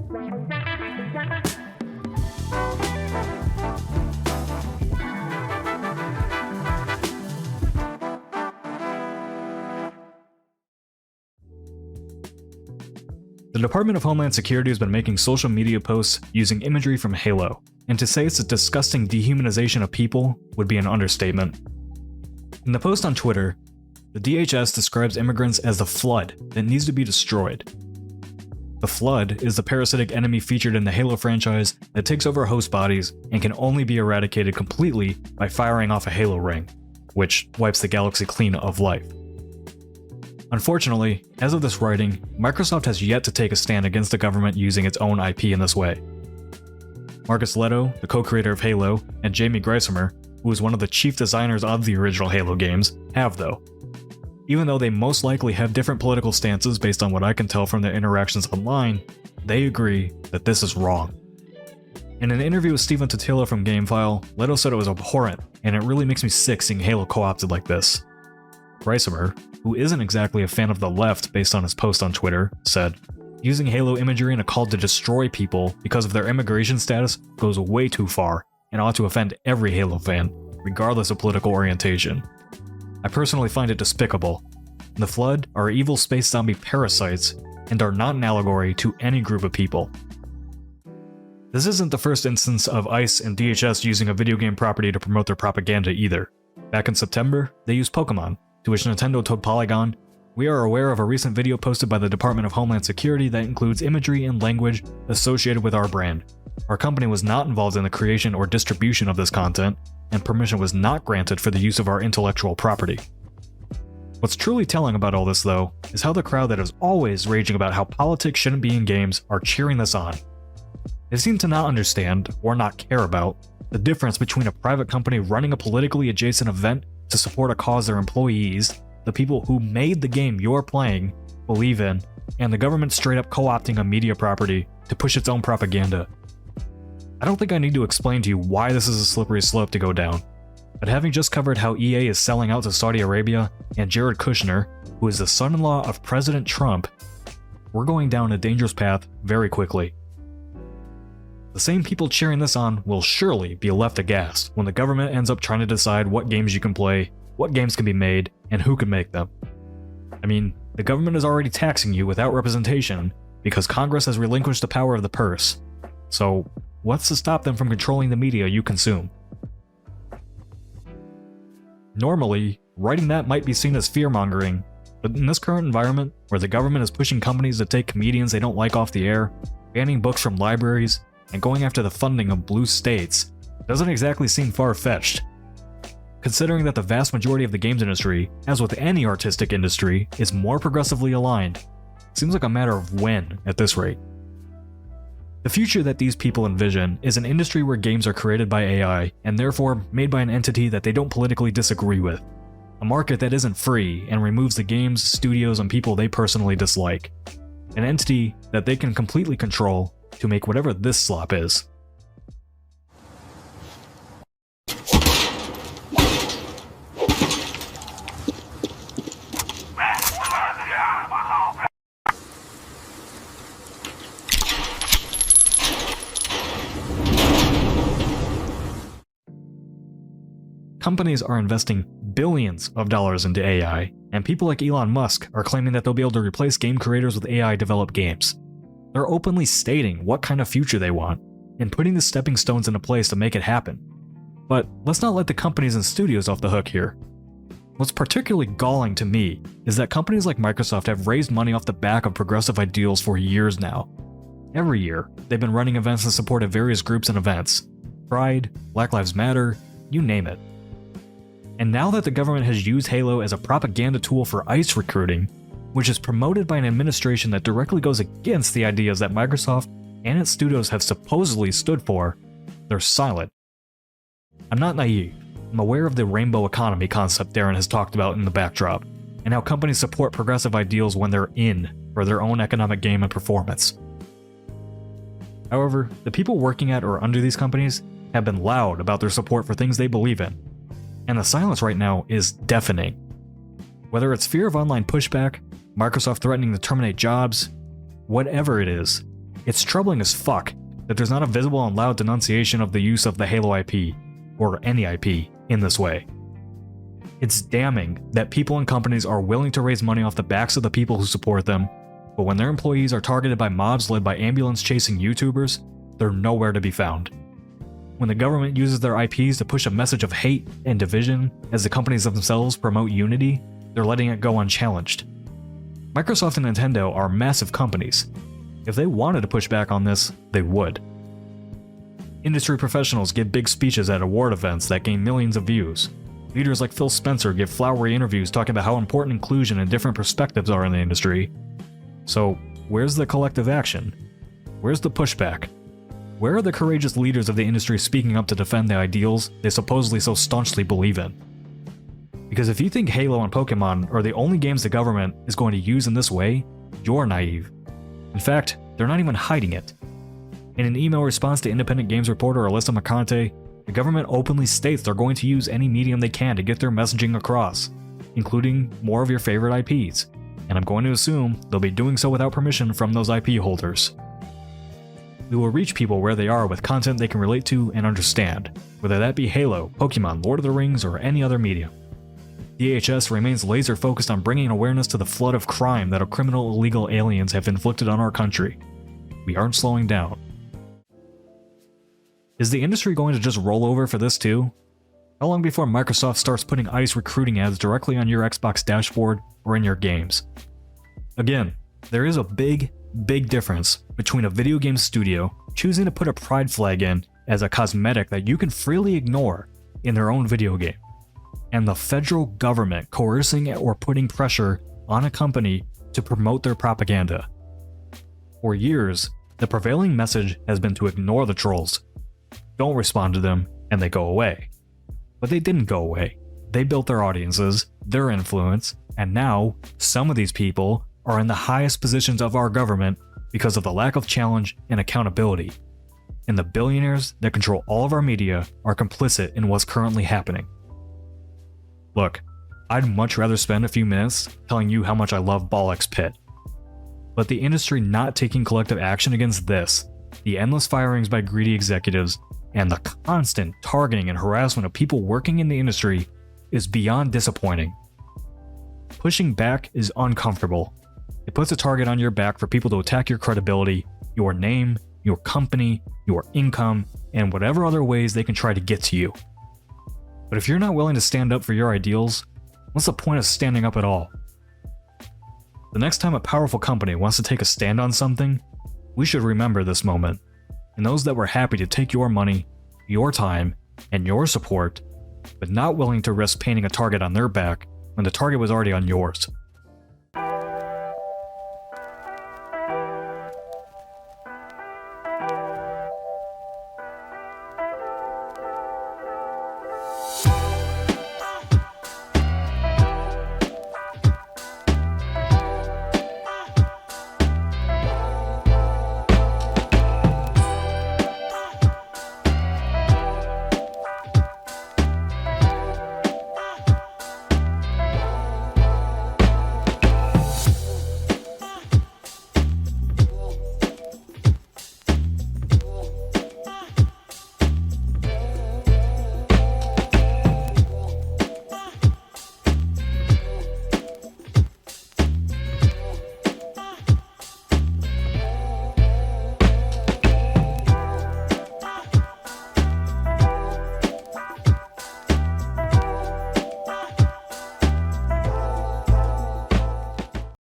The Department of Homeland Security has been making social media posts using imagery from Halo, and to say it's a disgusting dehumanization of people would be an understatement. In the post on Twitter, the DHS describes immigrants as the Flood that needs to be destroyed. The Flood is the parasitic enemy featured in the Halo franchise that takes over host bodies and can only be eradicated completely by firing off a Halo ring, which wipes the galaxy clean of life. Unfortunately, as of this writing, Microsoft has yet to take a stand against the government using its own IP in this way. Marcus Leto, the co-creator of Halo, and Jamie Greisemer, who is one of the chief designers of the original Halo games, have though. Even though they most likely have different political stances based on what I can tell from their interactions online, they agree that this is wrong. In an interview with Stephen Totilo from GameFile, Leto said it was abhorrent, and it really makes me sick seeing Halo co-opted like this. Greisemer, who isn't exactly a fan of the left based on his post on Twitter, said, "Using Halo imagery in a call to destroy people because of their immigration status goes way too far and ought to offend every Halo fan, regardless of political orientation. I personally find it despicable. The Flood are evil space zombie parasites and are not an allegory to any group of people." This isn't the first instance of ICE and DHS using a video game property to promote their propaganda either. Back in September, they used Pokemon, to which Nintendo told Polygon, "We are aware of a recent video posted by the Department of Homeland Security that includes imagery and language associated with our brand. Our company was not involved in the creation or distribution of this content, and permission was not granted for the use of our intellectual property." What's truly telling about all this, though, is how the crowd that is always raging about how politics shouldn't be in games are cheering this on. They seem to not understand, or not care about, the difference between a private company running a politically adjacent event to support a cause their employees, the people who made the game you're playing, believe in, and the government straight up co-opting a media property to push its own propaganda. I don't think I need to explain to you why this is a slippery slope to go down, but having just covered how EA is selling out to Saudi Arabia and Jared Kushner, who is the son-in-law of President Trump, we're going down a dangerous path very quickly. The same people cheering this on will surely be left aghast when the government ends up trying to decide what games you can play, what games can be made, and who can make them. I mean, the government is already taxing you without representation because Congress has relinquished the power of the purse. So, what's to stop them from controlling the media you consume? Normally, writing that might be seen as fear-mongering, but in this current environment, where the government is pushing companies to take comedians they don't like off the air, banning books from libraries, and going after the funding of blue states, doesn't exactly seem far-fetched. Considering that the vast majority of the games industry, as with any artistic industry, is more progressively aligned, seems like a matter of when at this rate. The future that these people envision is an industry where games are created by AI and therefore made by an entity that they don't politically disagree with. A market that isn't free and removes the games, studios, and people they personally dislike. An entity that they can completely control to make whatever this slop is. Companies are investing billions of dollars into AI, and people like Elon Musk are claiming that they'll be able to replace game creators with AI-developed games. They're openly stating what kind of future they want, and putting the stepping stones into place to make it happen. But let's not let the companies and studios off the hook here. What's particularly galling to me is that companies like Microsoft have raised money off the back of progressive ideals for years now. Every year, they've been running events in support of various groups and events. Pride, Black Lives Matter, you name it. And now that the government has used Halo as a propaganda tool for ICE recruiting, which is promoted by an administration that directly goes against the ideas that Microsoft and its studios have supposedly stood for, they're silent. I'm not naive. I'm aware of the rainbow economy concept Darren has talked about in the backdrop, and how companies support progressive ideals when they're in for their own economic gain and performance. However, the people working at or under these companies have been loud about their support for things they believe in, and the silence right now is deafening. Whether it's fear of online pushback, Microsoft threatening to terminate jobs, whatever it is, It's troubling as fuck that there's not a visible and loud denunciation of the use of the Halo IP, or any IP, in this way. It's damning that people and companies are willing to raise money off the backs of the people who support them, but when their employees are targeted by mobs led by ambulance-chasing YouTubers, they're nowhere to be found. When the government uses their IPs to push a message of hate and division as the companies themselves promote unity, they're letting it go unchallenged. Microsoft and Nintendo are massive companies. If they wanted to push back on this, they would. Industry professionals give big speeches at award events that gain millions of views. Leaders like Phil Spencer give flowery interviews talking about how important inclusion and different perspectives are in the industry. So, where's the collective action? Where's the pushback? Where are the courageous leaders of the industry speaking up to defend the ideals they supposedly so staunchly believe in? Because if you think Halo and Pokemon are the only games the government is going to use in this way, you're naive. In fact, they're not even hiding it. In an email response to independent games reporter Alyssa McConaughey, the government openly states they're going to use any medium they can to get their messaging across, including more of your favorite IPs, and I'm going to assume they'll be doing so without permission from those IP holders. We will reach people where they are with content they can relate to and understand, whether that be Halo, Pokemon, Lord of the Rings, or any other medium. DHS remains laser focused on bringing awareness to the flood of crime that criminal illegal aliens have inflicted on our country. We aren't slowing down. Is the industry going to just roll over for this too? How long before Microsoft starts putting ICE recruiting ads directly on your Xbox dashboard or in your games? Again, there is a big difference between a video game studio choosing to put a pride flag in as a cosmetic that you can freely ignore in their own video game, and the federal government coercing or putting pressure on a company to promote their propaganda. For years, the prevailing message has been to ignore the trolls. Don't respond to them, and they go away. But they didn't go away. They built their audiences, their influence, and now some of these people are in the highest positions of our government because of the lack of challenge and accountability. And the billionaires that control all of our media are complicit in what's currently happening. Look, I'd much rather spend a few minutes telling you how much I love Bollocks Pit. But the industry not taking collective action against this, the endless firings by greedy executives, and the constant targeting and harassment of people working in the industry is beyond disappointing. Pushing back is uncomfortable. It puts a target on your back for people to attack your credibility, your name, your company, your income, and whatever other ways they can try to get to you. But if you're not willing to stand up for your ideals, what's the point of standing up at all? The next time a powerful company wants to take a stand on something, we should remember this moment, and those that were happy to take your money, your time, and your support, but not willing to risk painting a target on their back when the target was already on yours.